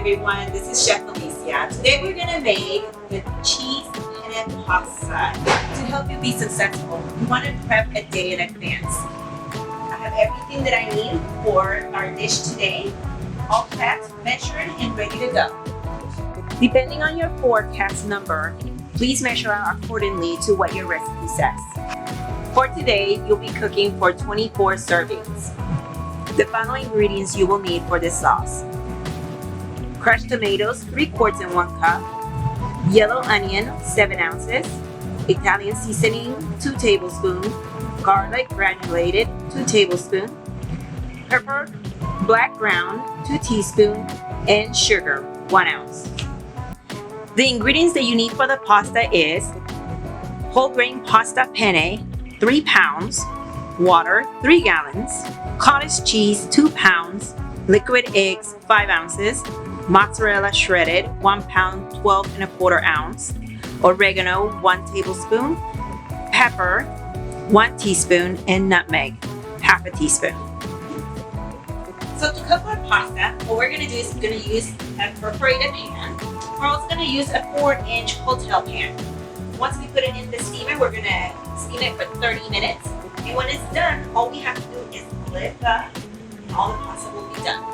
everyone, this is Chef Alicia. Today we're gonna make the cheese penne pasta. To help you be successful, you want to prep a day in advance. I have everything that I need for our dish today, all prepped, measured, and ready to go. Depending on your forecast number, please measure out accordingly to what your recipe says. For today, you'll be cooking for 24 servings. The following ingredients you will need for this sauce: crushed tomatoes, 3 quarts and 1 cup, yellow onion, 7 ounces, Italian seasoning, 2 tablespoons, garlic granulated, 2 tablespoons, pepper, black ground, 2 teaspoons, and sugar, 1 ounce. The ingredients that you need for the pasta is whole grain pasta penne, 3 pounds, water, 3 gallons, cottage cheese, 2 pounds, liquid eggs, 5 ounces, mozzarella shredded, 1 pound, 12 1/4 ounce, oregano, 1 tablespoon, pepper, 1 teaspoon, and nutmeg, 1/2 teaspoon. So to cook our pasta, what we're going to do is we're going to use a perforated pan. We're also going to use a 4-inch hotel pan. Once we put it in the steamer, we're going to steam it for 30 minutes. And when it's done, all we have to do is lift up and all the pasta will be done.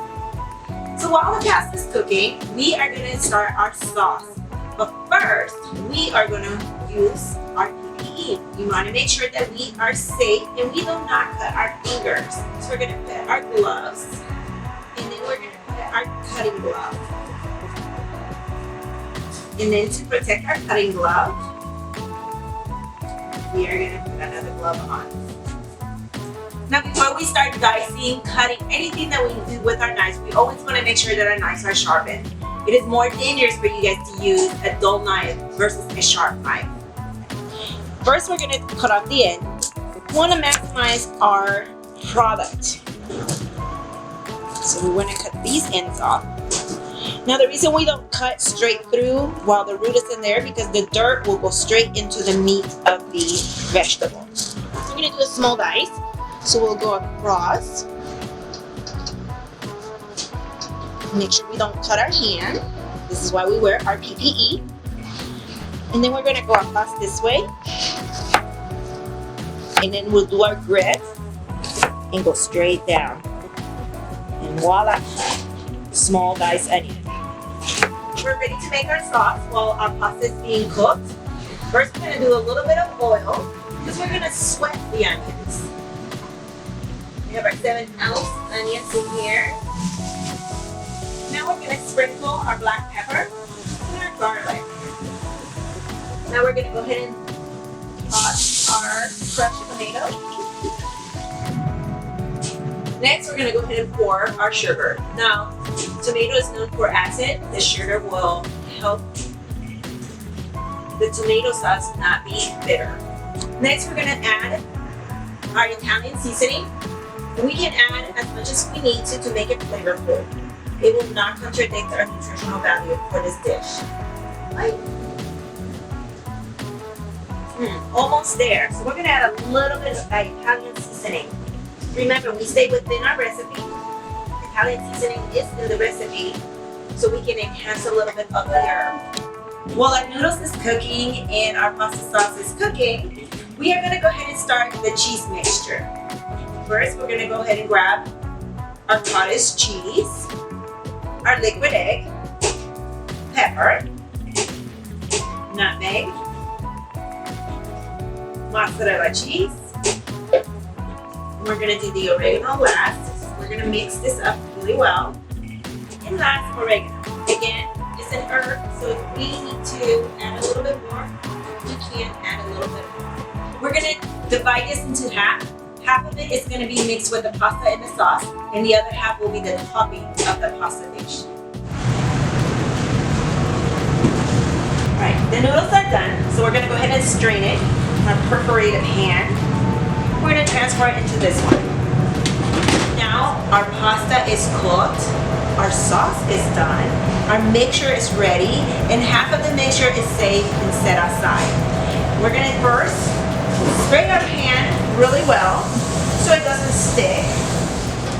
So while the pasta is cooking, we are going to start our sauce. But first, we are going to use our PPE. We want to make sure that we are safe and we do not cut our fingers. So we're going to put our gloves, and then we're going to put our cutting glove. And then to protect our cutting glove, we are going to put another glove on. Now before we start dicing, cutting, anything that we do with our knives, we always want to make sure that our knives are sharpened. It is more dangerous for you guys to use a dull knife versus a sharp knife. First, we're going to cut off the end. We want to maximize our product. So we want to cut these ends off. Now the reason we don't cut straight through while the root is in there, because the dirt will go straight into the meat of the vegetable. So we're going to do a small dice. So we'll go across. Make sure we don't cut our hand. This is why we wear our PPE. And then we're going to go across this way. And then we'll do our grit and go straight down. And voila, small diced onion. We're ready to make our sauce while our pasta is being cooked. First, we're going to do a little bit of oil because we're going to sweat the onions. We have our 7-ounce onions in here. Now we're going to sprinkle our black pepper and our garlic. Now we're going to go ahead and toss our crushed tomato. Next, we're going to go ahead and pour our sugar. Now, tomato is known for acid. The sugar will help the tomato sauce not be bitter. Next, we're going to add our Italian seasoning. We can add as much as we need to make it flavorful. It will not contradict our nutritional value for this dish. Right? Almost there. So we're going to add a little bit of Italian seasoning. Remember, we stay within our recipe. Italian seasoning is in the recipe, so we can enhance a little bit of the herb. While our noodles is cooking and our pasta sauce is cooking, we are going to go ahead and start the cheese mixture. First, we're going to go ahead and grab our cottage cheese, our liquid egg, pepper, nutmeg, mozzarella cheese. We're going to do the oregano last. We're going to mix this up really well. And last, oregano. Again, it's an herb, so if we need to add a little bit more, we can add a little bit more. We're going to divide this into half. Half of it is going to be mixed with the pasta and the sauce, and the other half will be the topping of the pasta dish. Alright, the noodles are done, so we're going to go ahead and strain it in our perforated pan. We're going to transfer it into this one. Now, our pasta is cooked, our sauce is done, our mixture is ready, and half of the mixture is safe and set aside. We're going to first spray our pan really well so it doesn't stick.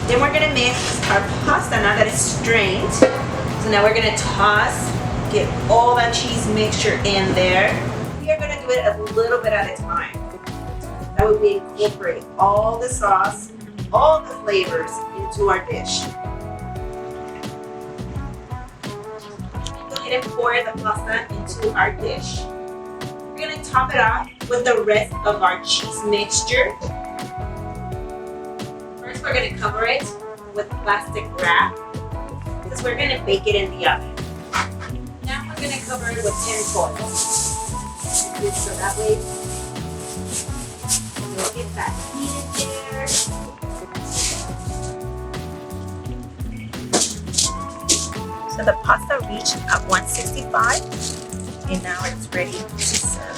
Then we're going to mix our pasta now that it's strained. So So now we're gonna toss, get all that cheese mixture in there. We are gonna do it a little bit at a time. That way we incorporate all the sauce, all the flavors into our dish. Go ahead and pour the pasta into our dish. We're gonna top it off with the rest of our cheese mixture. First, we're gonna cover it with plastic wrap because we're gonna bake it in the oven. Now we're gonna cover it with tin foil. So that way you'll get that heat in there. So the pasta reached at 165 and now it's ready to serve.